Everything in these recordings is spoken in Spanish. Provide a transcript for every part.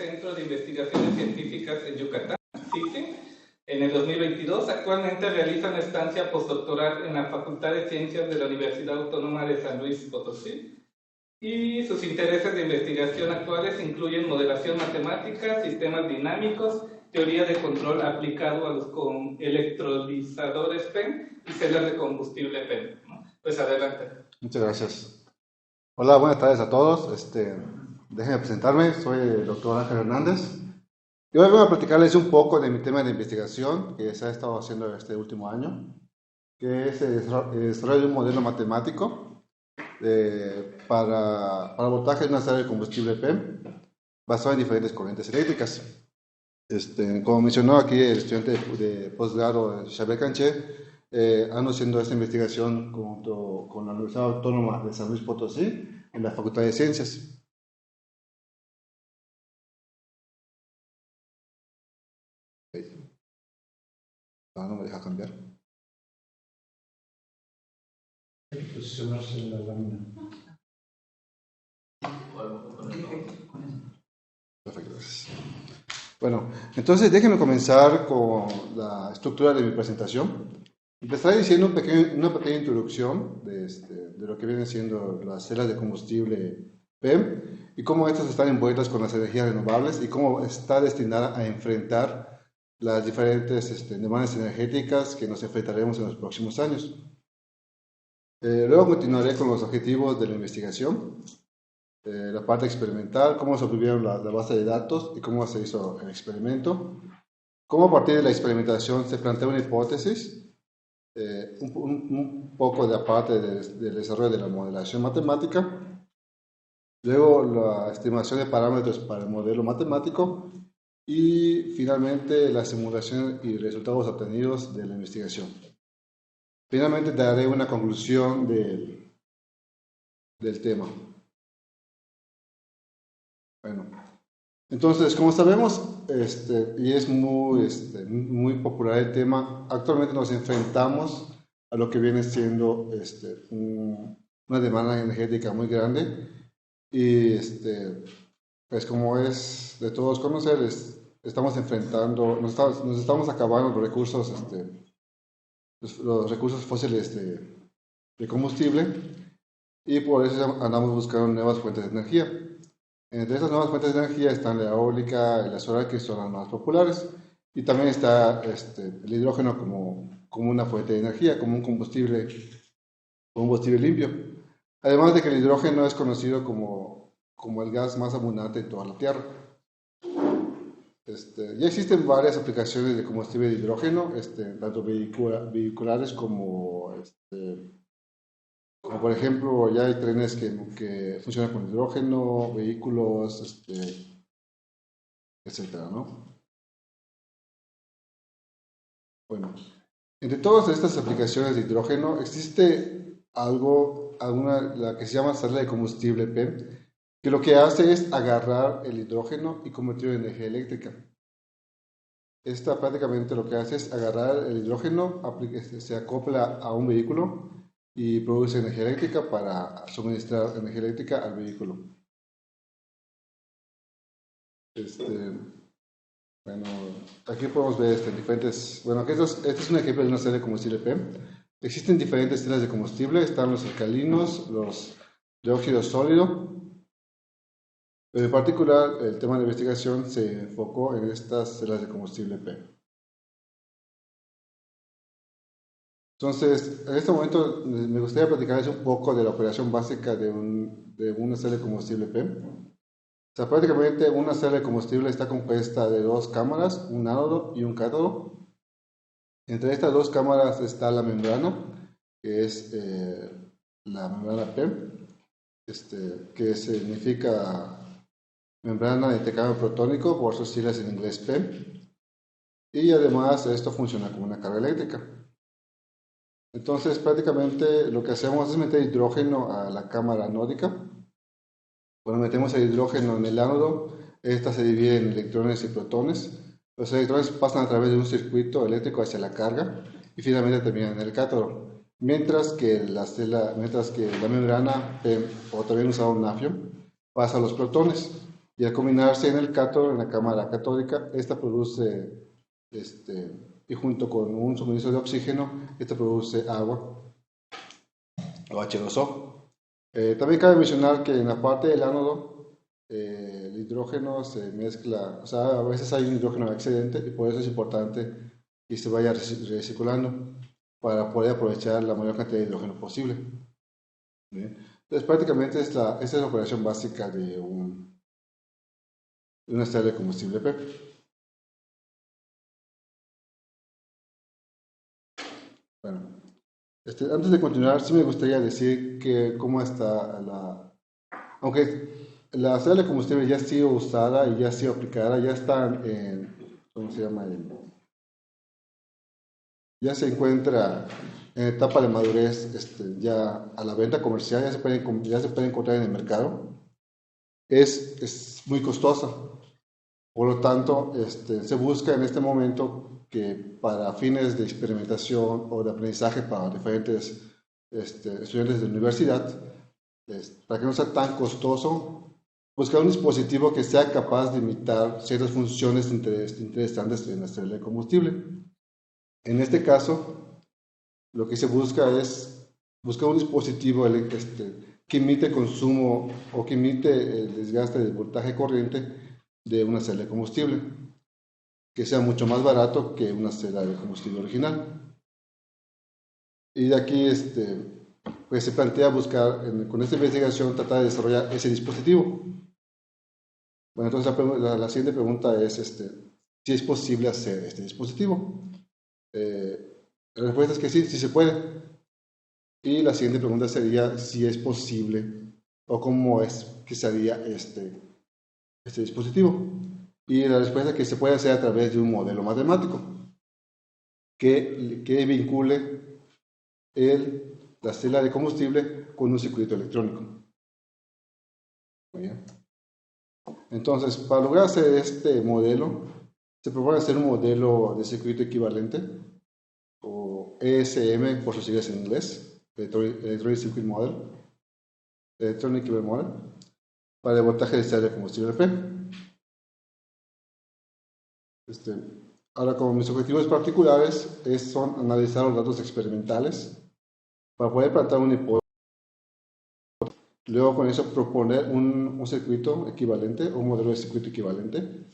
Centro de Investigaciones Científicas en Yucatán, CICE, en el 2022. Actualmente realiza una estancia postdoctoral en la Facultad de Ciencias de la Universidad Autónoma de San Luis Potosí. Y sus intereses de investigación actuales incluyen modelación matemática, sistemas dinámicos, teoría de control aplicado a los electrolizadores PEM y celdas de combustible PEM. Pues adelante. Muchas gracias. Hola, buenas tardes a todos. Déjenme presentarme, soy el doctor Ángel Hernández. Y hoy voy a platicarles un poco de mi tema de investigación que se ha estado haciendo este último año, que es el desarrollo de un modelo matemático para voltaje de una celda de combustible PEM basado en diferentes corrientes eléctricas. Como mencionó aquí el estudiante de posgrado Xavier Canché, ando haciendo esta investigación junto con la Universidad Autónoma de San Luis Potosí en la Facultad de Ciencias. No me deja cambiar. Posicionarse en la lámina. Perfecto, gracias. Bueno, entonces déjenme comenzar con la estructura de mi presentación. Empezaré diciendo una pequeña introducción de lo que vienen siendo las celdas de combustible PEM y cómo estas están envueltas con las energías renovables y cómo está destinada a enfrentar las diferentes demandas energéticas que nos enfrentaremos en los próximos años. Luego continuaré con los objetivos de la investigación, la parte experimental, cómo se obtuvieron la base de datos y cómo se hizo el experimento, cómo a partir de la experimentación se plantea una hipótesis, un poco de aparte del desarrollo de la modelación matemática, luego la estimación de parámetros para el modelo matemático y finalmente la simulación y resultados obtenidos de la investigación. Finalmente daré una conclusión del tema. Bueno, entonces, como sabemos, y es muy popular el tema, actualmente nos enfrentamos a lo que viene siendo una demanda energética muy grande y pues como es de todos conocer, estamos enfrentando, nos estamos acabando los recursos fósiles de combustible y por eso andamos buscando nuevas fuentes de energía. Entre estas nuevas fuentes de energía están la eólica y la solar, que son las más populares, y también está el hidrógeno como una fuente de energía, como un combustible limpio. Además de que el hidrógeno es conocido como el gas más abundante en toda la Tierra. Ya existen varias aplicaciones de combustible de hidrógeno, tanto vehiculares como por ejemplo, ya hay trenes que funcionan con hidrógeno, vehículos, etcétera, ¿no? Bueno, entre todas estas aplicaciones de hidrógeno existe la que se llama celda de combustible PEM, que lo que hace es agarrar el hidrógeno y convertirlo en energía eléctrica. Esta prácticamente lo que hace es agarrar el hidrógeno, se acopla a un vehículo y produce energía eléctrica para suministrar energía eléctrica al vehículo. Bueno, aquí podemos ver diferentes. Bueno, este es un ejemplo de una celda de combustible PEM. Existen diferentes celdas de combustible, están los alcalinos, los de óxido sólido. Pero en particular, el tema de investigación se enfocó en estas celdas de combustible PEM. Entonces, en este momento me gustaría platicarles un poco de la operación básica de una celda de combustible PEM. O sea, prácticamente una celda de combustible está compuesta de dos cámaras, un ánodo y un cátodo. Entre estas dos cámaras está la membrana, que es la membrana PEM, que significa membrana de intercambio protónico, por sus siglas en inglés PEM. Y además esto funciona como una carga eléctrica. Entonces, prácticamente lo que hacemos es meter hidrógeno a la cámara anódica. Cuando metemos el hidrógeno en el ánodo, esta se divide en electrones y protones. Los electrones pasan a través de un circuito eléctrico hacia la carga y finalmente terminan en el cátodo. Mientras que la membrana PEM, o también usado nafio, pasa a los protones. Y al combinarse en el cátodo, en la cámara catódica, esta produce, y junto con un suministro de oxígeno, esta produce agua o H2O. También cabe mencionar que en la parte del ánodo, el hidrógeno se mezcla, o sea, a veces hay un hidrógeno excedente y por eso es importante que se vaya recirculando para poder aprovechar la mayor cantidad de hidrógeno posible. ¿Bien? Entonces, prácticamente esta es la operación básica de una celda de combustible PEP. Bueno, antes de continuar, sí me gustaría decir que cómo está aunque la celda de combustible ya ha sido usada y ya ha sido aplicada, ya están ¿cómo se llama? Ya se encuentra en etapa de madurez, ya a la venta comercial, ya se puede encontrar en el mercado. Es muy costosa. Por lo tanto, se busca en este momento que para fines de experimentación o de aprendizaje para diferentes estudiantes de universidad, para que no sea tan costoso, buscar un dispositivo que sea capaz de imitar ciertas funciones interesantes en la celda de combustible. En este caso, lo que se busca es buscar un dispositivo que imite consumo o que imite el desgaste del voltaje corriente de una celda de combustible, que sea mucho más barato que una celda de combustible original. Y de aquí pues se plantea buscar, con esta investigación, tratar de desarrollar ese dispositivo. Bueno, entonces la siguiente pregunta es si es posible hacer este dispositivo. La respuesta es que sí, sí se puede. Y la siguiente pregunta sería si es posible o cómo es que se haría este dispositivo. Y la respuesta es que se puede hacer a través de un modelo matemático que vincule la celda de combustible con un circuito electrónico. Muy bien. Entonces, para lograr hacer este modelo, se propone hacer un modelo de circuito equivalente, o ESM por sus siglas en inglés, Electronic Circuit Model, Electronic Circuit Model, para el voltaje de celda de combustible P. Ahora, como mis objetivos particulares son analizar los datos experimentales para poder plantear una hipótesis. Luego, con eso, proponer un circuito equivalente, un modelo de circuito equivalente.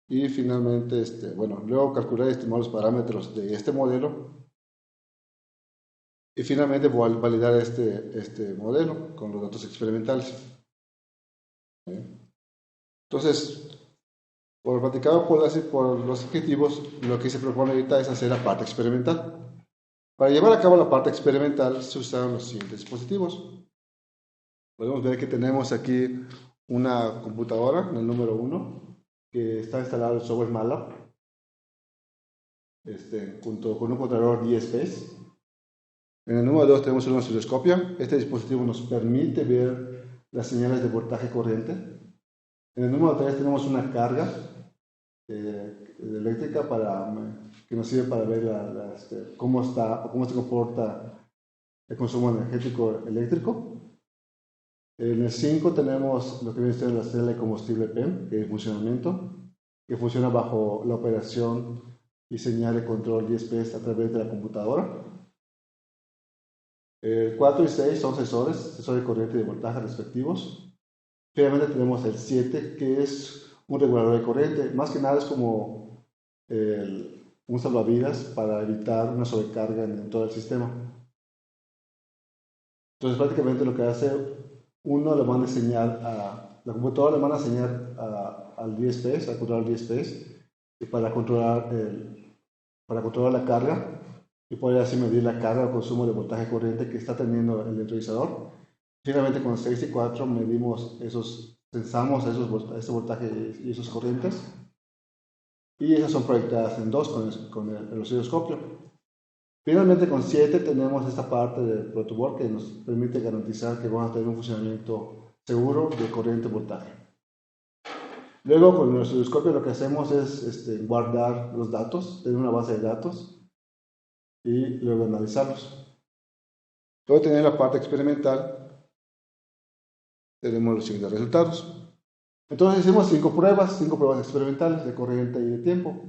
Y finalmente, luego calcular y estimar los parámetros de este modelo. Y finalmente, validar este modelo con los datos experimentales. Entonces, por platicado por los objetivos, lo que se propone ahorita es hacer la parte experimental. Para llevar a cabo la parte experimental se usaron los siguientes dispositivos. Podemos ver que tenemos aquí una computadora, en el número 1, que está instalado el software MATLAB, junto con un controlador DSpace. En el número 2 tenemos un osciloscopio. Este dispositivo nos permite ver las señales de voltaje corriente. En el número 3 tenemos una carga eléctrica que nos sirve para ver cómo se comporta el consumo energético eléctrico. En el 5 tenemos lo que viene siendo la celda de combustible PEM, que es funcionamiento, que funciona bajo la operación y señal de control DSpace a través de la computadora. El 4 y 6 son sensores de corriente y de voltaje respectivos. Finalmente tenemos el 7, que es un regulador de corriente. Más que nada es como un salvavidas para evitar una sobrecarga en todo el sistema. Entonces prácticamente lo que hace, la computadora le manda señal al DSpace, al controlador DSpace, y para controlar la carga y poder así medir la carga o consumo de voltaje corriente que está teniendo el electrolizador. Finalmente con 6 y 4 sensamos ese voltaje y esas corrientes, y esas son proyectadas en 2 con el osciloscopio. Finalmente con 7 tenemos esta parte del protoboard que nos permite garantizar que vamos a tener un funcionamiento seguro de corriente y voltaje. Luego con el osciloscopio lo que hacemos es guardar los datos, tener una base de datos y luego analizarlos. Luego tener la parte experimental, tenemos los siguientes resultados. Entonces hicimos 5 pruebas experimentales de corriente y de tiempo.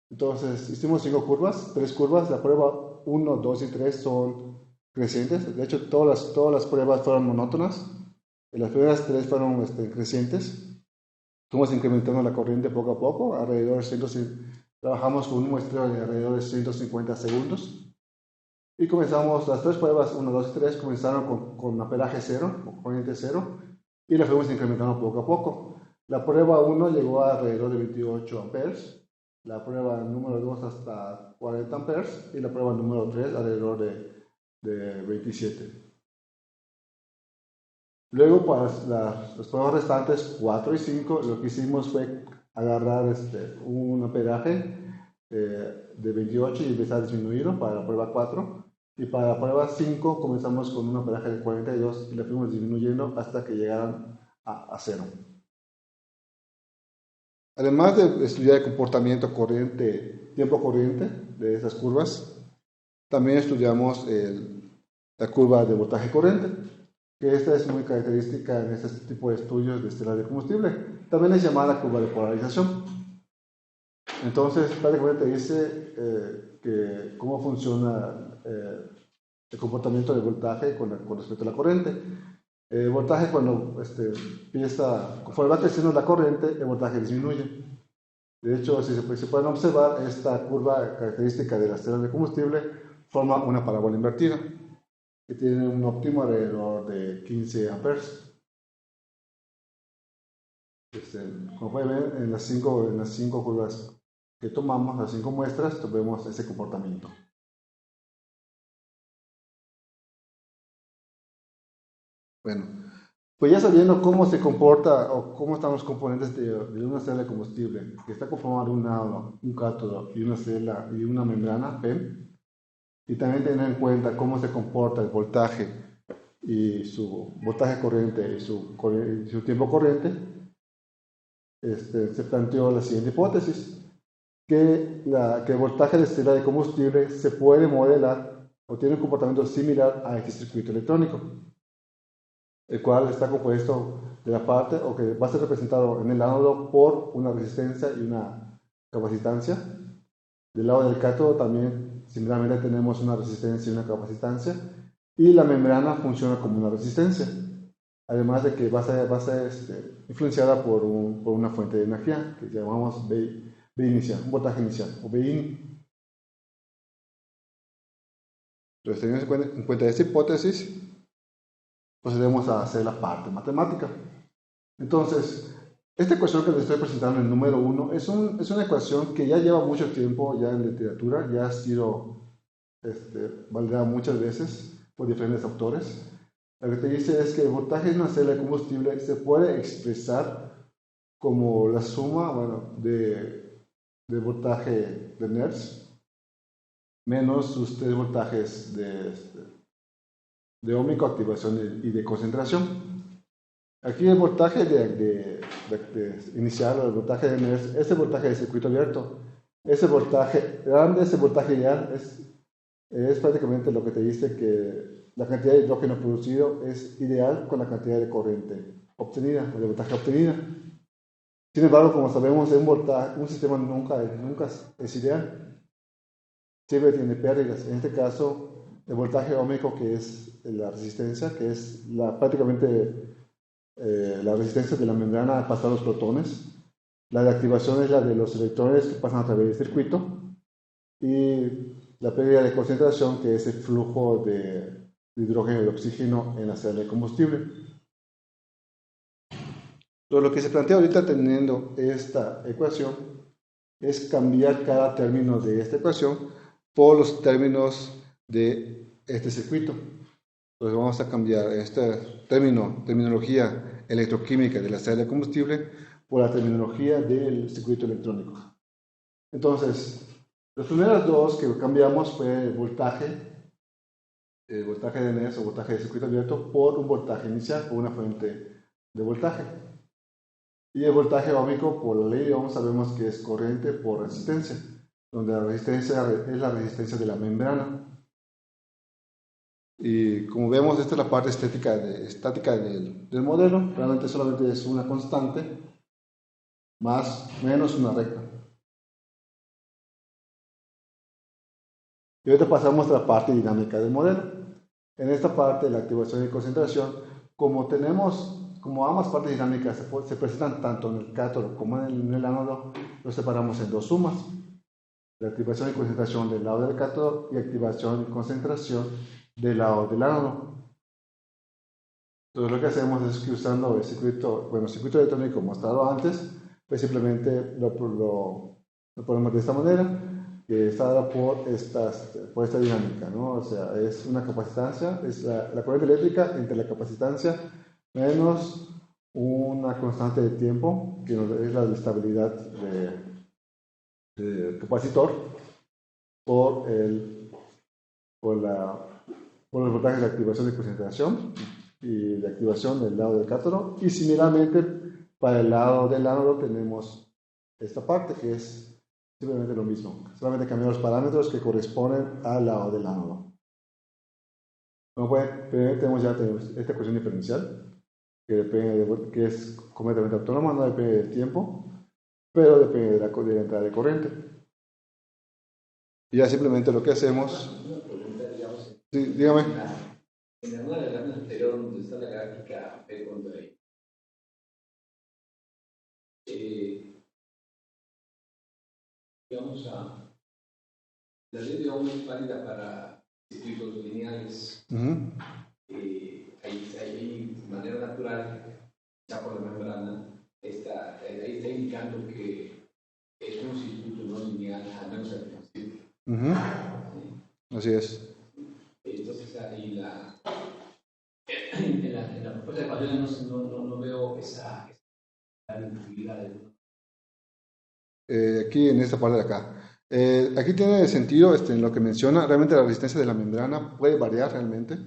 Entonces hicimos 5 curvas, 3 curvas. La prueba 1, 2 y 3 son crecientes. De hecho, todas las pruebas fueron monótonas. Las primeras 3 fueron crecientes. Fuimos incrementando la corriente poco a poco, trabajamos con un muestreo de alrededor de 150 segundos. Y comenzamos las 3 pruebas, 1, 2 y 3, comenzaron con amperaje 0, con corriente 0, y las fuimos incrementando poco a poco. La prueba 1 llegó a alrededor de 28 amperes, la prueba número 2 hasta 40 amperes, y la prueba número 3 alrededor de 27. Luego, para las pruebas restantes, 4 y 5, lo que hicimos fue agarrar un amperaje de 28 y empezar a disminuirlo para la prueba 4. Y para la prueba 5 comenzamos con un amperaje de 42 y la fuimos disminuyendo hasta que llegaran a 0. Además de estudiar el comportamiento corriente, tiempo corriente de esas curvas, también estudiamos la curva de voltaje corriente, que esta es muy característica en este tipo de estudios de estelas de combustible. También es llamada curva de polarización. Entonces, prácticamente dice cómo funciona el comportamiento del voltaje con respecto a la corriente. El voltaje cuando conforme va creciendo la corriente, el voltaje disminuye. De hecho, si se pueden observar, esta curva característica de las estelas de combustible forma una parábola invertida, que tiene un óptimo alrededor de 15 amperes. Como pueden ver, en las cinco curvas que tomamos, las 5 muestras, vemos ese comportamiento. Bueno, pues ya sabiendo cómo se comporta o cómo están los componentes de una celda de combustible, que está conformada de un ánodo, un cátodo y una celda y una membrana PEM, y también tener en cuenta cómo se comporta el voltaje y su voltaje corriente y su tiempo corriente, se planteó la siguiente hipótesis, que el voltaje de celda de combustible se puede modelar o tiene un comportamiento similar a este circuito electrónico, el cual está compuesto de la parte, o que va a ser representado en el ánodo por una resistencia y una capacitancia. Del lado del cátodo también, similarmente, tenemos una resistencia y una capacitancia, y la membrana funciona como una resistencia, además de que va a ser influenciada por una fuente de energía, que llamamos B inicial, un voltaje inicial, o BIN. Entonces, teniendo en cuenta esta hipótesis, procedemos a hacer la parte matemática. Entonces, esta ecuación que les estoy presentando en el número 1 es una ecuación que ya lleva mucho tiempo ya en literatura, ya ha sido validada muchas veces por diferentes autores. Lo que te dice es que el voltaje de una celda de combustible se puede expresar como la suma, de voltaje de Nernst menos sus 3 voltajes de óhmico, activación y de concentración. Aquí el voltaje inicial, o el voltaje de Nernst, ese voltaje de circuito abierto, ese voltaje grande, ese voltaje ideal es prácticamente lo que te dice que la cantidad de hidrógeno producido es ideal con la cantidad de corriente obtenida, o de voltaje obtenida. Sin embargo, como sabemos, un sistema nunca es ideal. Siempre tiene pérdidas. En este caso, el voltaje óhmico, que es la resistencia, que es prácticamente la resistencia de la membrana a pasar los protones. La de activación es la de los electrones que pasan a través del circuito. Y la pérdida de concentración, que es el flujo de hidrógeno y de oxígeno en la celda de combustible. Entonces, lo que se plantea ahorita teniendo esta ecuación es cambiar cada término de esta ecuación por los términos de este circuito. Entonces vamos a cambiar esta terminología electroquímica de la celda de combustible por la terminología del circuito electrónico. Entonces, las primeras dos que cambiamos fue el voltaje de Nernst o voltaje de circuito abierto por un voltaje inicial, por una fuente de voltaje. Y el voltaje óhmico, por la ley de Ohm, sabemos que es corriente por resistencia, donde la resistencia es la resistencia de la membrana. Y como vemos, esta es la parte estática del modelo. Realmente solamente es una constante más menos una recta. Y ahorita pasamos a la parte dinámica del modelo. En esta parte de la activación y concentración, como ambas partes dinámicas se presentan tanto en el cátodo como en el ánodo, los separamos en dos sumas. La activación y concentración del lado del cátodo y activación y concentración del lado del ánodo. Entonces lo que hacemos es que usando el circuito electrónico mostrado antes, pues simplemente lo ponemos de esta manera, que está dada por esta dinámica, ¿no? O sea, es una capacitancia, es la corriente eléctrica entre la capacitancia menos una constante de tiempo, que es la estabilidad del capacitor, por los voltajes de activación y concentración y de activación del lado del cátodo. Y similarmente, para el lado del ánodo tenemos esta parte que es simplemente lo mismo, solamente cambiamos los parámetros que corresponden al lado del ánodo. Como pueden ver, tenemos esta ecuación diferencial que es completamente autónoma, no depende del tiempo, pero depende de la entrada de corriente. Y ya simplemente lo que hacemos... Una pregunta, digamos, Sí, dígame. en una de las láminas anterior donde está la gráfica P contra digamos, la ley de Ohm es válida para circuitos lineales. Ahí, de manera natural, ya por la membrana, ahí está indicando que es un circuito no lineal, al menos al principio. Así es. Entonces, ahí en la propuesta de ecuaciones no veo esa incluida. Aquí en esta parte de acá. Aquí tiene sentido en lo que menciona. Realmente la resistencia de la membrana puede variar realmente,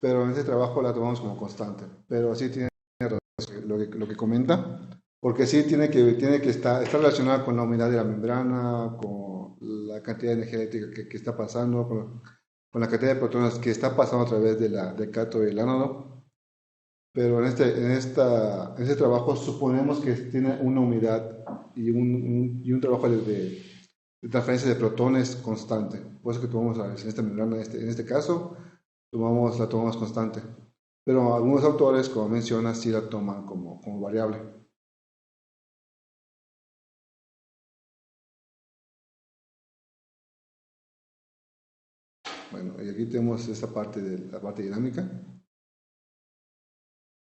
pero en este trabajo la tomamos como constante. Pero sí tiene razón lo que comenta, porque sí tiene que estar relacionada con la humedad de la membrana, con la cantidad de energía eléctrica que está pasando, con la cantidad de protones que está pasando a través del cátodo y el ánodo. Pero en este trabajo suponemos que tiene una humedad y un trabajo de transferencia de protones constante. Por eso que tomamos en esta membrana, en este caso, la tomamos constante. Pero algunos autores, como menciona, sí la toman como variable. Bueno, y aquí tenemos esta parte de la parte dinámica.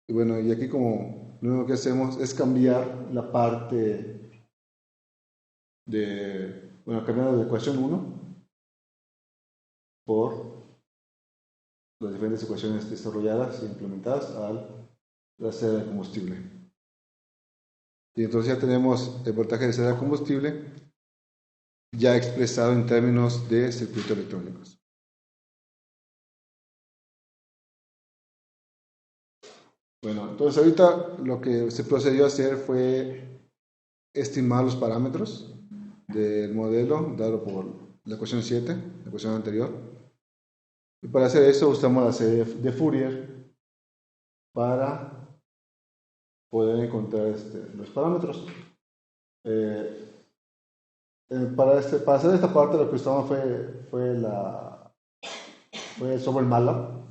Y bueno, y aquí como lo único que hacemos es cambiar la parte cambiar la ecuación 1 por las diferentes ecuaciones desarrolladas e implementadas a la celda de combustible. Y entonces ya tenemos el voltaje de celda de combustible ya expresado en términos de circuitos electrónicos. Bueno, entonces ahorita lo que se procedió a hacer fue estimar los parámetros del modelo dado por la ecuación 7, la ecuación anterior. Y para hacer eso usamos la serie de Fourier para poder encontrar los parámetros. Para hacer esta parte lo que usamos fue el software MATLAB,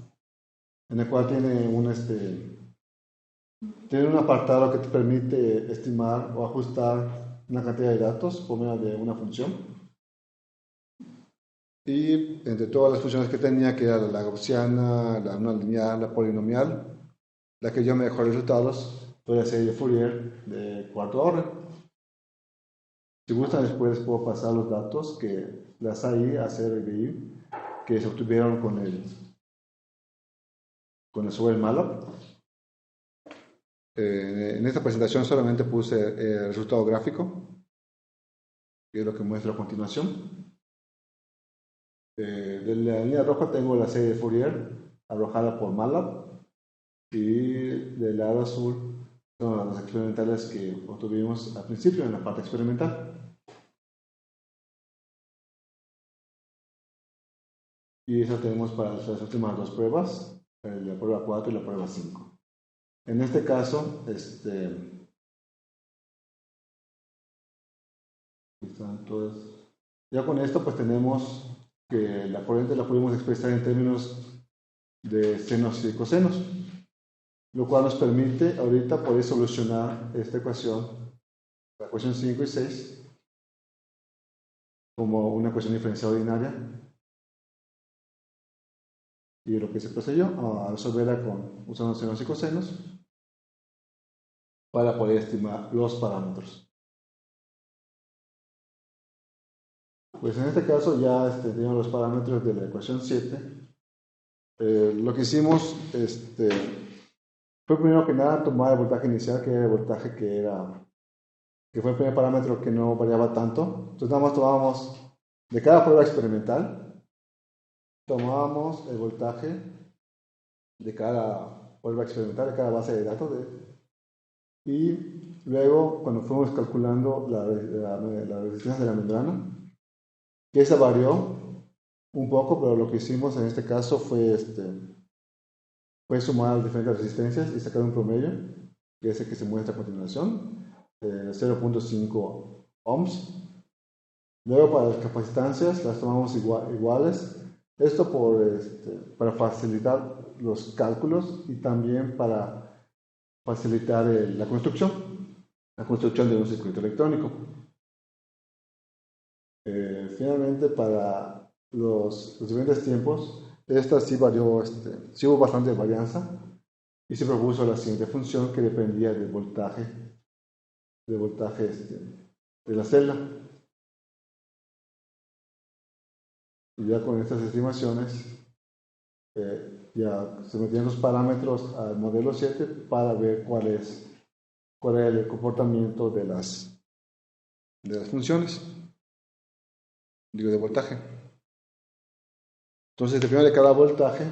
en el cual tiene un apartado que te permite estimar o ajustar una cantidad de datos por medio de una función. Y entre todas las funciones que tenía, que era la gaussiana, una lineal, la polinomial, la que dio mejores resultados fue la serie de Fourier de cuarto orden. Si gustan, después les puedo pasar los datos que las AI, ACRBI, que se obtuvieron con el software MATLAB. En esta presentación solamente puse el resultado gráfico, que es lo que muestro a continuación. De la línea roja tengo la serie de Fourier arrojada por MATLAB, y del lado azul son las experimentales que obtuvimos al principio en la parte experimental. Y eso tenemos para las últimas dos pruebas, la prueba 4 y la prueba 5. En este caso, están todas. Ya con esto pues tenemos que la corriente la podemos expresar en términos de senos y cosenos, lo cual nos permite ahorita poder solucionar esta ecuación, la ecuación 5 y 6, como una ecuación diferencial ordinaria. Y lo que se procedió a resolverla usando senos y cosenos para poder estimar los parámetros. Pues en este caso ya tenemos los parámetros de la ecuación 7. Lo que hicimos fue primero que nada tomar el voltaje inicial, que era el voltaje que fue el primer parámetro que no variaba tanto. Entonces nada más tomábamos de cada prueba experimental, tomábamos el voltaje de cada prueba experimental, de cada base de datos, y luego cuando fuimos calculando la resistencia de la membrana, que esa varió un poco, pero lo que hicimos en este caso fue sumar las diferentes resistencias y sacar un promedio, que es el que se muestra a continuación, 0.5 ohms. Luego para las capacitancias las tomamos iguales, esto para facilitar los cálculos y también para facilitar la construcción de un circuito electrónico. Finalmente, para los diferentes tiempos, esta sí varió, sí hubo bastante varianza y se propuso la siguiente función que dependía del voltaje de la celda. Y ya con estas estimaciones, ya se metían los parámetros al modelo 7 para ver cuál era el comportamiento de las funciones, de voltaje. Entonces, dependiendo de cada voltaje,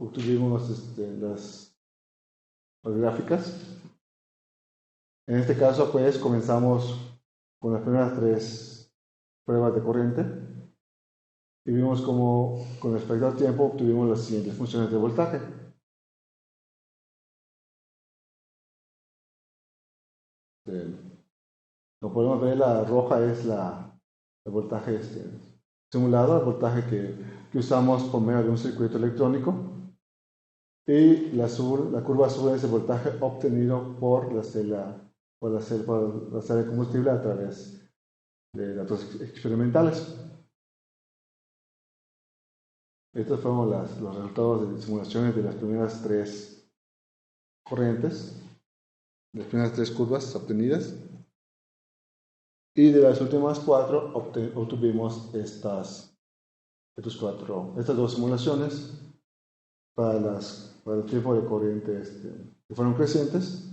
obtuvimos las gráficas. En este caso, pues, comenzamos con las primeras 3 pruebas de corriente y vimos cómo, con respecto al tiempo, obtuvimos las siguientes funciones de voltaje. Como podemos ver, la roja es el voltaje simulado, el voltaje que usamos por medio de un circuito electrónico, y la curva azul es el voltaje obtenido por la celda de combustible a través de datos experimentales. Estos fueron los resultados de simulaciones de las primeras 3 corrientes, de las primeras 3 curvas obtenidas. Y de las últimas 4 obtuvimos estas 2 simulaciones para el tipo de corriente que fueron crecientes.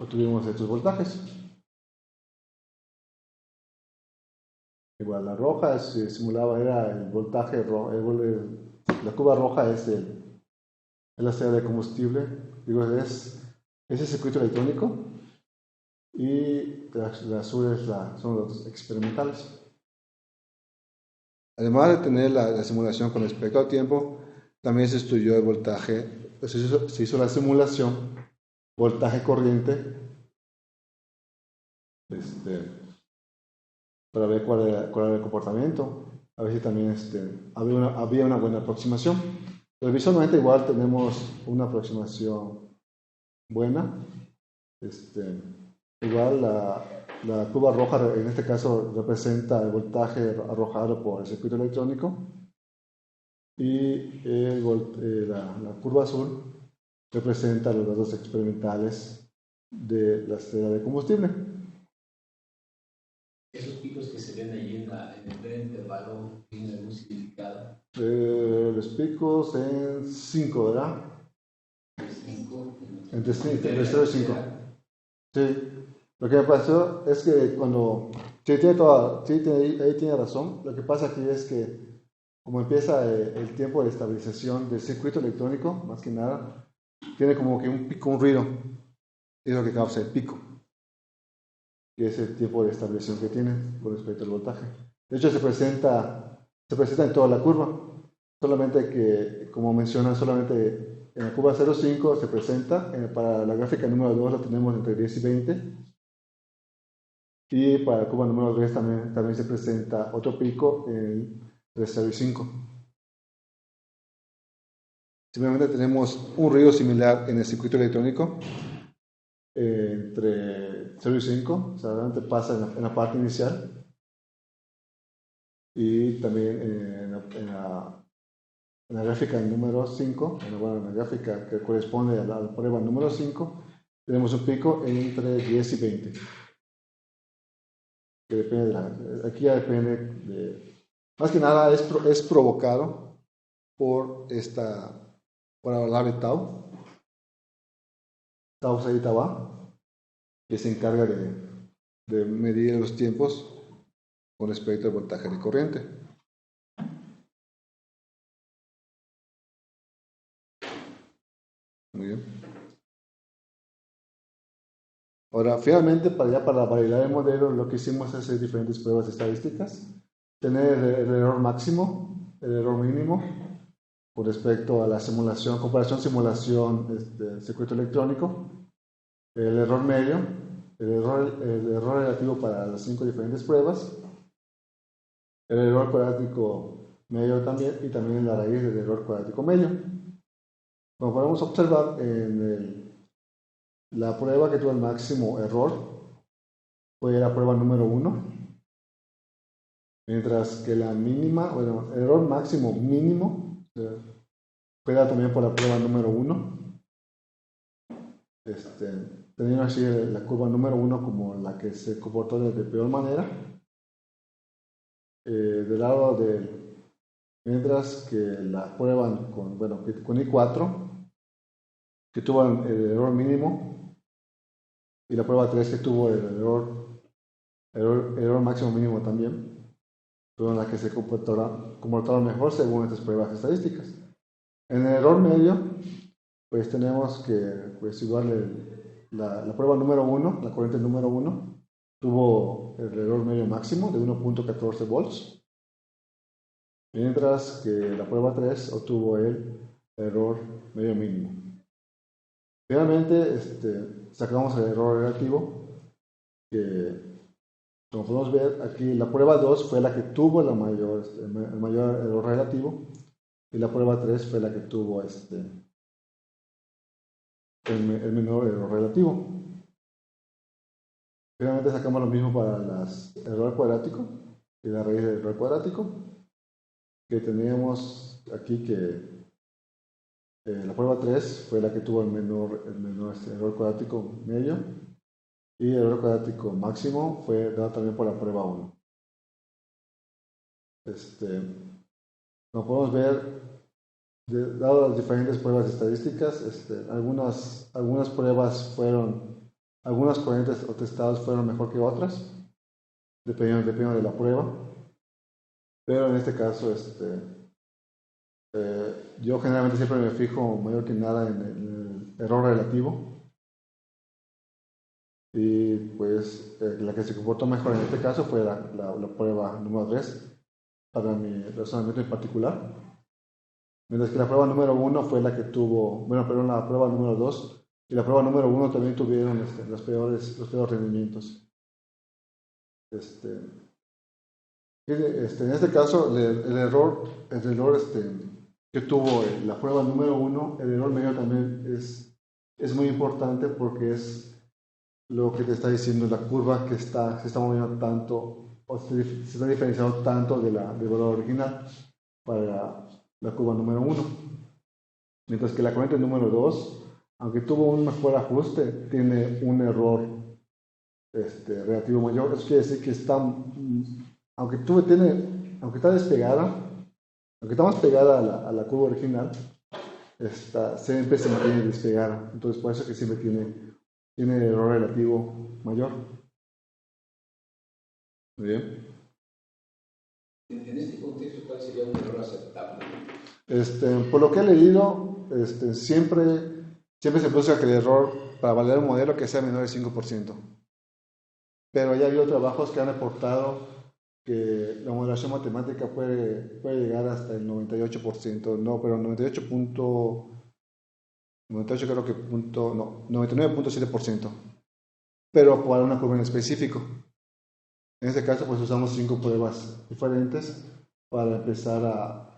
Obtuvimos estos voltajes. Igual la roja era el voltaje, la curva roja es la celda de combustible, es el circuito electrónico, y la azul son los datos experimentales. Además de tener la simulación con respecto al tiempo, también se estudió el voltaje, se hizo la simulación voltaje corriente, para ver cuál era el comportamiento, a ver si también había una buena aproximación. Pero visualmente igual tenemos una aproximación buena. Igual la curva roja en este caso representa el voltaje arrojado por el circuito electrónico, y la curva azul representa los datos experimentales de la celda de combustible. ¿Esos picos que se ven ahí en el primer intervalo tienen algún significado? Los picos en 5, ¿verdad? 5. Entre 0 y 5. Sí. Lo que me pasó es que cuando... Sí, ahí tiene razón. Lo que pasa aquí es que como empieza el tiempo de estabilización del circuito electrónico, más que nada, tiene como que un pico, un ruido. Es lo que causa el pico, que es el tiempo de estabilización que tiene con respecto al voltaje. De hecho, se presenta en toda la curva. Solamente que, como mencionan, solamente en la curva 0,5 se presenta. Para la gráfica número 2 la tenemos entre 10 y 20. Y para la curva número 3 también se presenta otro pico entre 0 y 5. Simplemente tenemos un ruido similar en el circuito electrónico entre 0 y 5, o sea, realmente pasa en la parte inicial y también en la gráfica número 5, en la gráfica que corresponde a la prueba número 5, tenemos un pico entre 10 y 20. Que depende aquí ya depende más que nada es provocado por por la variable tau psi tau, que se encarga de medir los tiempos con respecto al voltaje de corriente. Muy bien. Ahora, finalmente, para validar el modelo, lo que hicimos es hacer diferentes pruebas estadísticas. Tener el error máximo, el error mínimo, con respecto a la simulación, comparación-simulación circuito electrónico, el error medio, el error relativo para las 5 diferentes pruebas, el error cuadrático medio también, y también la raíz del error cuadrático medio. Como podemos observar, la prueba que tuvo el máximo error fue la prueba número 1, mientras que la mínima, bueno, el error máximo mínimo fue dado también por la prueba número 1. Teniendo así la curva número 1 como la que se comportó de peor manera. Del lado mientras que la prueba con I4, que tuvo el error mínimo, y la prueba 3 que tuvo el error máximo mínimo también, fueron las que se comportaron mejor según estas pruebas estadísticas. En el error medio, pues tenemos que, pues igual la prueba número 1, la corriente número 1, tuvo el error medio máximo de 1.14 volts, mientras que la prueba 3 obtuvo el error medio mínimo. Finalmente, sacamos el error relativo, que como podemos ver aquí, la prueba 2 fue la que tuvo el mayor error relativo, y la prueba 3 fue la que tuvo el menor error relativo. Finalmente sacamos lo mismo para el error cuadrático y la raíz del error cuadrático, que teníamos aquí que la prueba 3 fue la que tuvo el menor error cuadrático medio, y el error cuadrático máximo fue dado también por la prueba 1. Como podemos ver, dado las diferentes pruebas estadísticas, algunas pruebas algunas corrientes o testados fueron mejor que otras, dependiendo de la prueba. Pero en este caso, yo generalmente siempre me fijo mayor que nada en el error relativo. Y pues la que se comportó mejor en este caso fue la prueba número 3, para mi razonamiento en particular. Mientras que la prueba número 1 fue la que tuvo, la prueba número 2 y la prueba número 1 también tuvieron los peores rendimientos. En este caso, el error que tuvo la prueba número 1, el error medio también es muy importante, porque es lo que te está diciendo la curva que se está moviendo tanto, o se está diferenciando tanto del valor original para la curva número 1. Mientras que la corriente número 2, aunque tuvo un mejor ajuste, tiene un error relativo mayor. Eso quiere decir que aunque está despegada, aunque está más pegada a la curva original, siempre se mantiene despegada. Entonces, por eso que siempre tiene error relativo mayor. Muy bien. En este contexto, ¿cuál sería un error aceptable? Por lo que he leído, siempre se busca que el error para validar un modelo que sea menor del 5%. Pero ya ha habido trabajos que han reportado que la modelación matemática puede llegar hasta el 98%, no, pero 98 creo que punto, no, 99.7%, pero para una curva en específico. En este caso, pues usamos 5 pruebas diferentes para empezar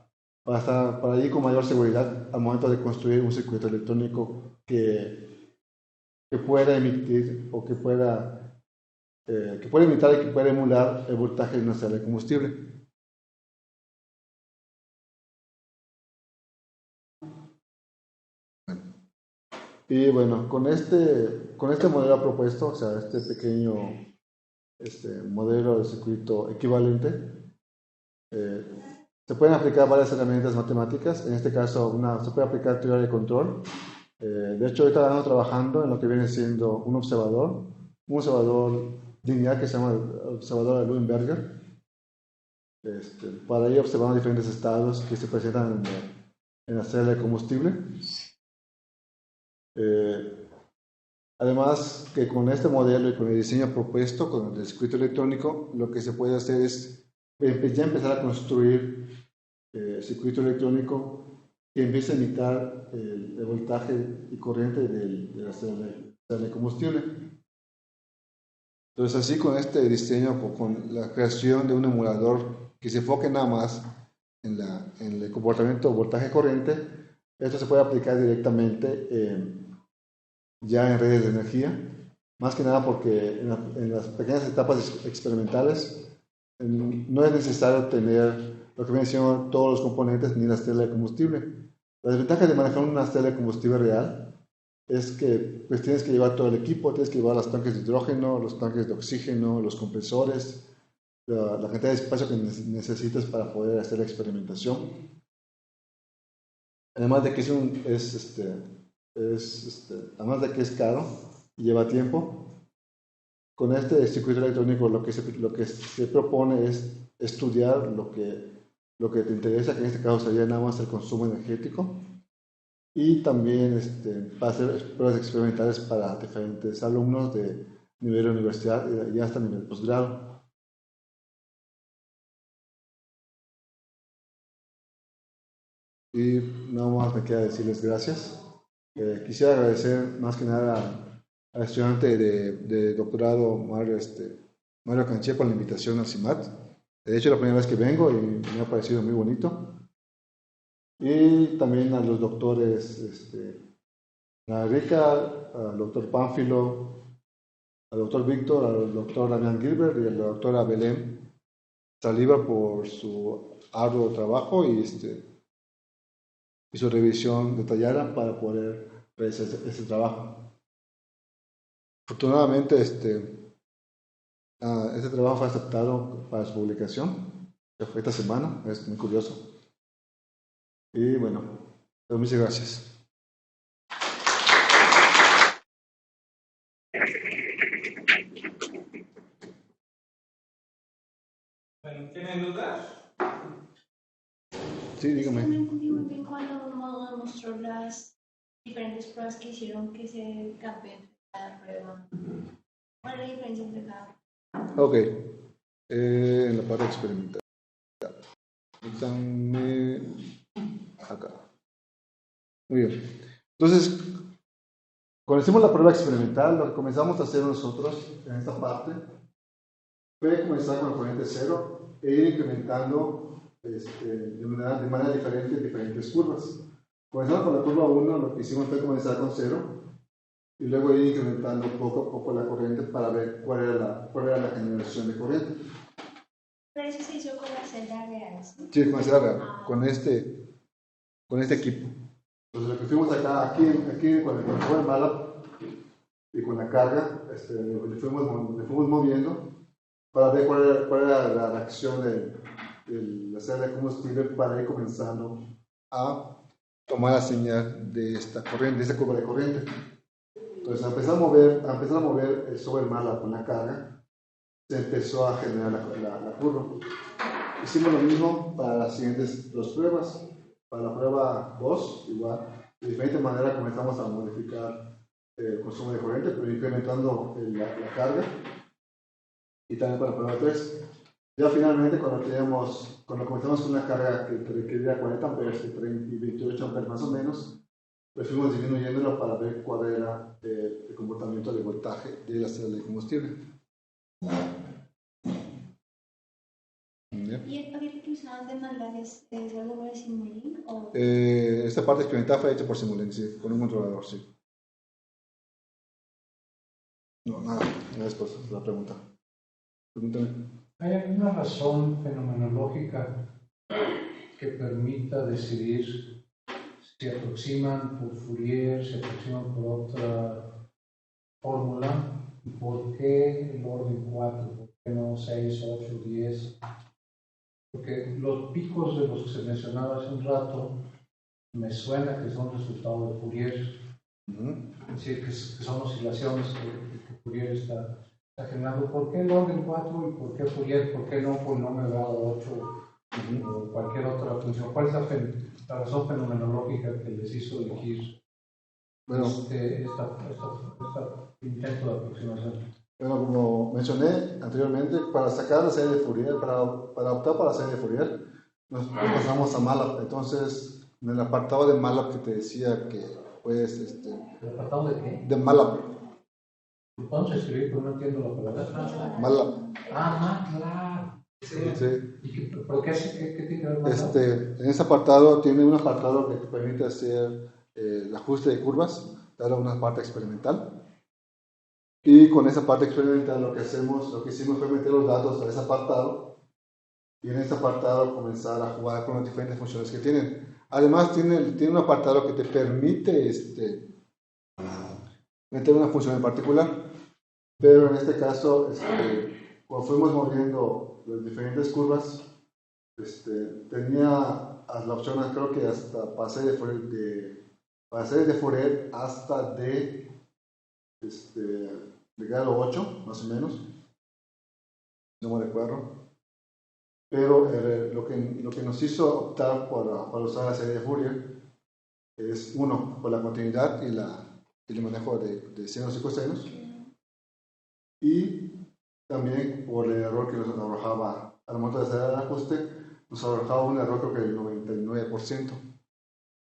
para ir con mayor seguridad al momento de construir un circuito electrónico que pueda emitir o que pueda imitar y que pueda emular el voltaje de una celda de combustible. Y bueno, con este modelo propuesto, o sea, este pequeño modelo de circuito equivalente, se pueden aplicar varias herramientas matemáticas. En este caso, se puede aplicar teoría de control. De hecho, ahorita estamos trabajando en lo que viene siendo un observador lineal que se llama el observador de Leuenberger. Para ir observando diferentes estados que se presentan en la celda de combustible. Además, que con este modelo y con el diseño propuesto, con el circuito electrónico, lo que se puede hacer es ya empezar a construir circuito electrónico que empiece a imitar el voltaje y corriente de la celda de combustible. Entonces, así con este diseño, con la creación de un emulador que se enfoque nada más en el comportamiento voltaje-corriente, esto se puede aplicar directamente ya en redes de energía, más que nada porque en las pequeñas etapas experimentales no es necesario tener lo que menciono todos los componentes ni la celda de combustible. La desventaja de manejar una celda de combustible real es que pues, tienes que llevar todo el equipo, tienes que llevar los tanques de hidrógeno, los tanques de oxígeno, los compresores, la cantidad de espacio que necesitas para poder hacer la experimentación. Además de que además de que es caro y lleva tiempo, con este circuito electrónico lo que se propone es estudiar lo que te interesa, que en este caso sería nada más el consumo energético, y también para hacer pruebas experimentales para diferentes alumnos de nivel universidad y hasta nivel posgrado. Y nada más me queda decirles gracias. Quisiera agradecer más que nada al estudiante de doctorado Mario Canché por la invitación al CIMAT. De hecho, es la primera vez que vengo y me ha parecido muy bonito. Y también a los doctores a Rica, al doctor Pánfilo, al doctor Víctor, al doctor Damián Gilbert y a la doctora Belén Saliva por su arduo trabajo y su revisión detallada para poder realizar ese trabajo. Afortunadamente, este trabajo fue aceptado para su publicación, que fue esta semana, es muy curioso. Y bueno, muchas gracias. Bueno, ¿tienen dudas? Sí, dígame. No entendí muy bien cuando mostró las diferentes pruebas que hicieron que se cambian cada prueba. ¿Cuál es la diferencia entre cada prueba? Ok. En la parte experimental. Permítanme acá. Muy bien. Entonces, cuando hicimos la prueba experimental, lo que comenzamos a hacer nosotros en esta parte fue comenzar con el corriente cero e ir incrementando de manera diferente diferentes curvas. Comenzando con la curva 1, lo que hicimos fue comenzar con 0 y luego ir incrementando poco a poco la corriente para ver cuál era la generación de corriente. Pero eso se hizo con la celda real, ¿sí? Sí, con la celda real, con este equipo. Entonces, lo que fuimos aquí con el MATLAB y con la carga, le fuimos moviendo para ver cuál era la reacción de la celda de combustible para ir comenzando a tomar la señal de esta corriente, de esta curva de corriente. Entonces, al empezar a mover sobre el MATLAB con la carga, se empezó a generar la curva. Hicimos lo mismo para las siguientes dos pruebas. Para la prueba 2, igual, de diferente manera comenzamos a modificar el consumo de corriente, pero incrementando la carga. Y también para la prueba 3. Ya finalmente, cuando comenzamos con una carga que requería 40 amperes y 28 amperes más o menos, pues fuimos disminuyéndolo para ver cuál era el comportamiento de voltaje de la celda de combustible. ¿Y el paquete que usaban de MATLAB es algo de Simulink? Esta parte experimental fue hecha por Simulink, sí, con un controlador, sí. No, nada, después la pregunta. Pregúntame. ¿Hay alguna razón fenomenológica que permita decidir si se aproximan por Fourier, se aproximan por otra fórmula? ¿Por qué el orden 4? ¿Por qué no 6, 8, 10? Porque los picos de los que se mencionaba hace un rato me suena que son resultado de Fourier. Es decir, que son oscilaciones que Fourier está generando. ¿Por qué el orden 4 y por qué Fourier? ¿Por qué no polinomio grado 8 o cualquier otra función? ¿Cuál es la razón fenomenológica que les hizo elegir este intento de aproximación? Bueno, como mencioné anteriormente, para sacar la serie de Fourier, para optar para la serie de Fourier, nos pasamos a MATLAB. Entonces, en el apartado de MATLAB que te decía que, pues, ¿El apartado de qué? de MATLAB. Vamos a escribir, pero no entiendo la palabra. MATLAB. MATLAB. Sí. ¿Y por qué tiene que ver MATLAB? En ese apartado, tiene un apartado que te permite hacer el ajuste de curvas, dar una parte experimental. Y con esa parte experimental lo que hicimos fue meter los datos a ese apartado y en ese apartado comenzar a jugar con las diferentes funciones que tienen. Además tiene un apartado que te permite meter una función en particular, pero en este caso cuando fuimos moviendo las diferentes curvas tenía la opción, creo que hasta pasé de Fourier hasta de grado 8, más o menos, no me recuerdo, pero lo que nos hizo optar para usar la serie de Fourier es, uno, por la continuidad y el manejo de senos y cosenos, y también por el error que nos arrojaba al momento de hacer el ajuste, nos arrojaba un error creo que del 99%.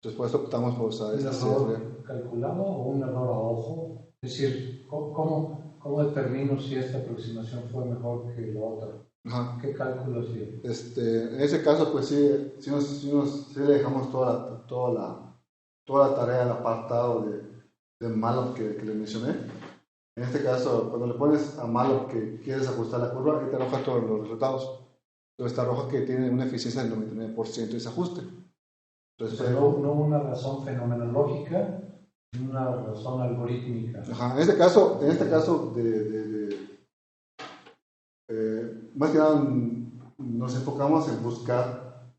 Después optamos por usar esta serie de Fourier. ¿Un error calculado o un error a ojo? Es decir, ¿cómo determino si esta aproximación fue mejor que la otra? Ajá. ¿Qué cálculos tiene? En ese caso, pues sí le dejamos toda la tarea al apartado de MATLAB que le mencioné. En este caso, cuando le pones a MATLAB que quieres ajustar la curva, ahí te arroja todos los resultados. Entonces te arroja que tiene una eficiencia del 99% ese ajuste. Entonces, no una razón fenomenológica, una razón algorítmica. Ajá, en este caso más que nada nos enfocamos en buscar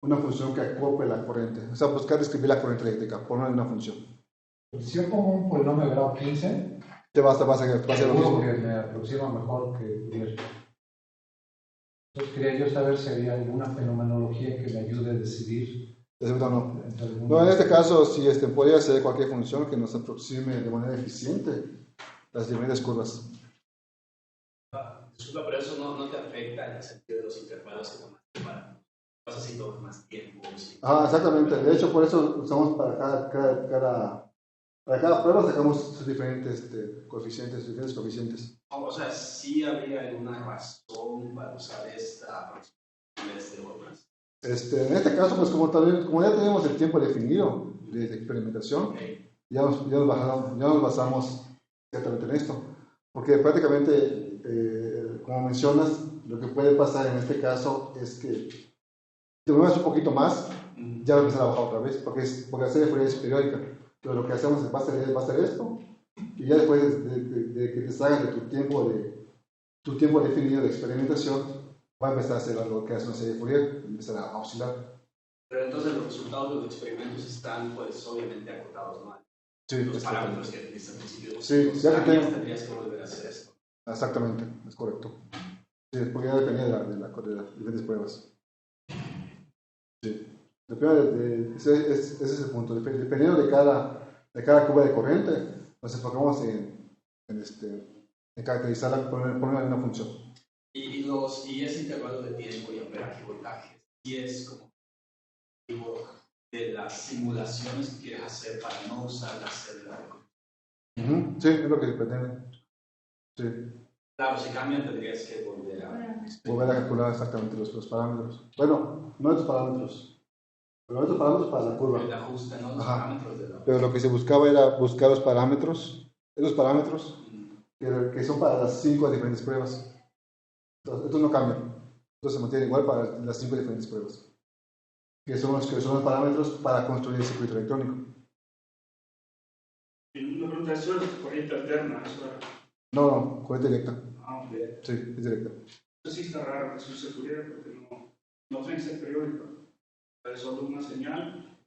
una función que acople la corriente, o sea, buscar describir la corriente eléctrica por una función. Si yo pongo un polinomio de grado 15, te va a ser lo mismo. Que me aproxima mejor que Fourier. Entonces quería yo saber si había alguna fenomenología que me ayude a decidir. No, en este caso sí podría ser cualquier función que nos aproxime de manera eficiente las diferentes curvas. Disculpa, pero eso no te afecta en el sentido de los intervalos que tomas para pasas y tomas más tiempo. ¿Sí? Exactamente. De hecho, por eso usamos para cada prueba sacamos sus diferentes coeficientes. O sea, ¿sí habría alguna razón para usar esta aproximación en vez de otras? En este caso, pues como ya tenemos el tiempo definido de experimentación, ya nos basamos exactamente en esto. Porque prácticamente, como mencionas, lo que puede pasar en este caso es que te mueves un poquito más, ya va a empezar a bajar otra vez, porque la serie de Fourier es periódica. Entonces lo que hacemos es va a ser esto, y ya después de que te salgas de tu tiempo definido de experimentación, va a empezar a hacer algo que hace una serie de Fourier, empezar a oscilar. Pero entonces los resultados de los experimentos están, pues, obviamente acotados, ¿no? Sí, los parámetros que utilizaste al principio. Sí, ya que tendrías que volver a hacer esto. Exactamente, es correcto. Sí, porque ya dependía de las diferentes pruebas. Sí. Ese es el punto. Dependiendo de cada curva de corriente, nos enfocamos en caracterizarla, ponerle una función. Y ese intervalo de tiempo y amperaje y voltaje, y es como de las simulaciones que quieres hacer para no usar la celda de control. Sí, es lo que pretende. Sí. Claro, si cambian tendrías que volver a calcular exactamente los parámetros. Bueno, no estos parámetros, pero estos parámetros para la curva. el ajuste, ¿no? Los Ajá. parámetros de la... Pero lo que se buscaba era buscar los parámetros, esos parámetros que son para las 5 diferentes pruebas. Entonces, estos no cambian. Entonces se mantiene igual para las 5 diferentes pruebas. Que son los parámetros para construir el circuito electrónico. Y una pregunta, ¿eso es corriente alterna? ¿Eso es? No, corriente directa. Ah, ok. Sí, es directa. Eso sí está raro que eso se pudiera porque no tiene que ser periódico. Es solo una señal,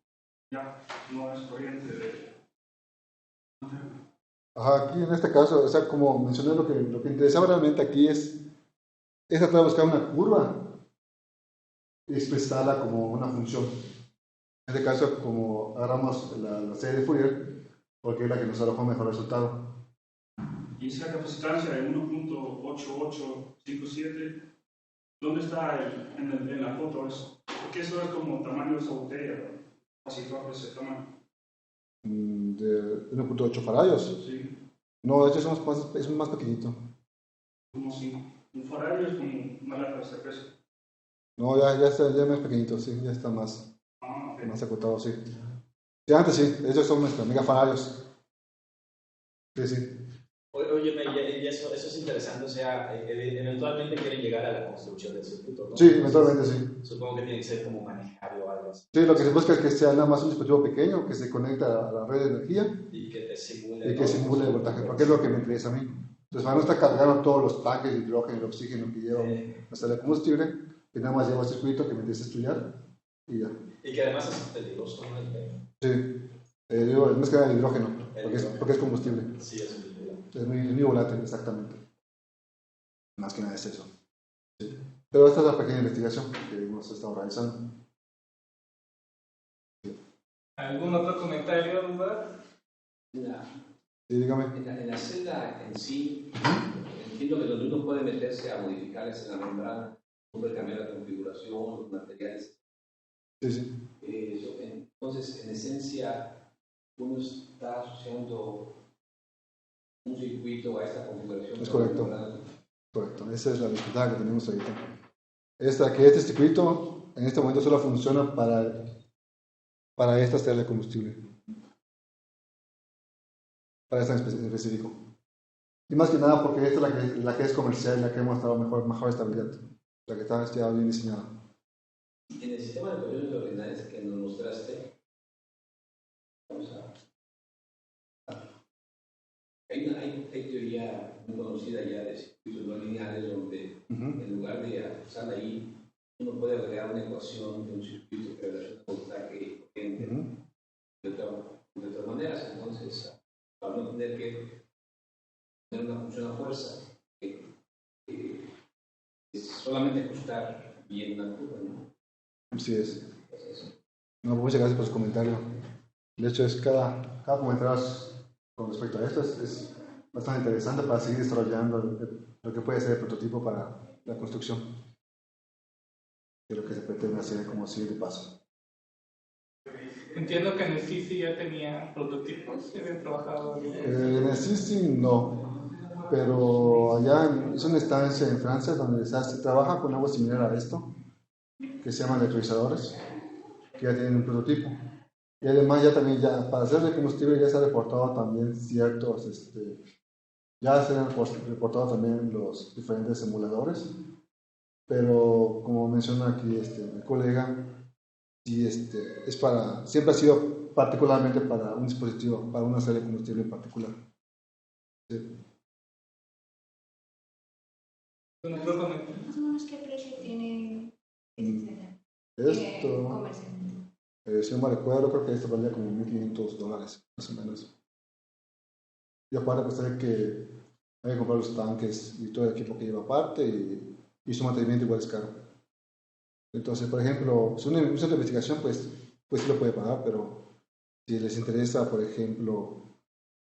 ya, no es corriente de... Ajá, aquí en este caso, o sea, como mencioné, lo que interesaba realmente aquí es tratar de buscar una curva y expresarla como una función. En este caso, como agarramos la serie de Fourier, porque es la que nos arrojó mejor resultado. Y esa capacitancia de 1.8857, ¿dónde está en la foto eso? Porque eso es como tamaño de esa botella, ¿no? Así bajo ese tamaño. De 1.8 faradios. Sí, No, de hecho es más pequeñito. como si un faradio es como una lata de cerveza. No, ya está ya más pequeñito, sí, ya está más Ok. más acotado, sí. Sí, antes sí, ellos son nuestros megafaradios. Sí, sí. Oye, y eso es interesante, o sea, eventualmente quieren llegar a la construcción del circuito, ¿no? Sí, eventualmente sí. Supongo que tiene que ser como manejable o algo así. Sí, lo que se busca es que sea nada más un dispositivo pequeño que se conecta a la red de energía Y que te simule. y que simule el voltaje, porque es lo que me interesa a mí. Entonces, para no estar cargando todos los tanques de hidrógeno y de oxígeno que lleva la sala de combustible, que nada más lleva el circuito que me interesa estudiar y ya. Y que además es peligroso, ¿no? Sí, digo, no es que era el hidrógeno, porque es combustible. Sí, es peligroso. Es muy volátil, exactamente. Más que nada es eso. Sí. Pero esta es la pequeña investigación que hemos estado realizando. ¿Algún otro comentario, duda? Sí, dígame. En la celda en sí, entiendo que donde uno puede meterse a modificarles en la membrana, uno puede cambiar la configuración, los materiales. Sí, sí. Entonces, en esencia, uno está asociando un circuito a esta configuración. Es correcto. Correcto. Esa es la dificultad que tenemos ahorita. Que este circuito en este momento solo funciona para esta celda de combustible. Para esta en específico. Y más que nada porque esta es la que es comercial, la que hemos dado mejor estabilidad. La que está ya bien diseñada. En el sistema de ecuaciones ordinarias que nos mostraste, hay teoría muy conocida ya de circuitos no lineales donde en lugar de usar ahí, uno puede agregar una ecuación de un circuito que relaciona voltaje y corriente de otras maneras. Entonces, para no tener que tener una función a fuerza, es solamente ajustar bien una curva, ¿no? Así es. No, muchas gracias por su comentario. De hecho, cada comentario con respecto a esto es bastante interesante para seguir desarrollando lo que puede ser el prototipo para la construcción. Que es lo que se pretende hacer como siguiente paso. Entiendo que en el CICI ya tenía prototipos que habían trabajado. En el CICI no, pero allá es una instancia en Francia donde se trabaja con algo similar a esto, que se llaman electrolizadores, que ya tienen un prototipo. Y además para hacer el combustible ya se ha reportado también ya se han reportado también los diferentes emuladores, pero como menciona aquí mi colega, sí, siempre ha sido particularmente para un dispositivo, para una serie de combustible en particular. Sí. ¿Otro comentario? Más o menos, ¿qué precio tiene Esto, comercial? si no me recuerdo, creo que esto valía como $1,500, más o menos. Y aparte, pues hay que comprar los tanques y todo el equipo que lleva aparte y su mantenimiento igual es caro. Entonces, por ejemplo, si un centro de investigación, pues sí lo puede pagar, pero si les interesa, por ejemplo,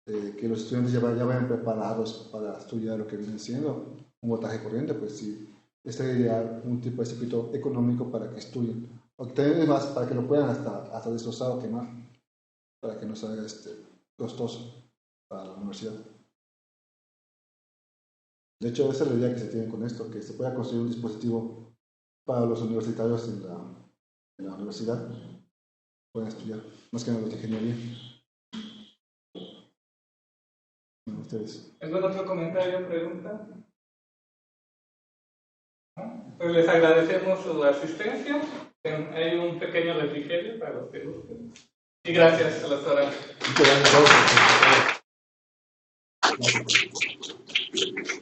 que los estudiantes ya vayan preparados para estudiar lo que vienen haciendo, un voltaje corriente, pues sí, este sería un tipo de circuito económico para que estudien, o que también más para que lo puedan hasta destrozar o quemar, para que no salga costoso para la universidad. De hecho, esa es la idea que se tiene con esto, que se pueda construir un dispositivo para los universitarios en la universidad, puedan estudiar, más que nada los de ingeniería. Ustedes. ¿Algún otro comentario o pregunta? ¿No? Pues les agradecemos su asistencia. Hay un pequeño refrigerio para los que gusten. Y gracias a los oradores. Muchas gracias.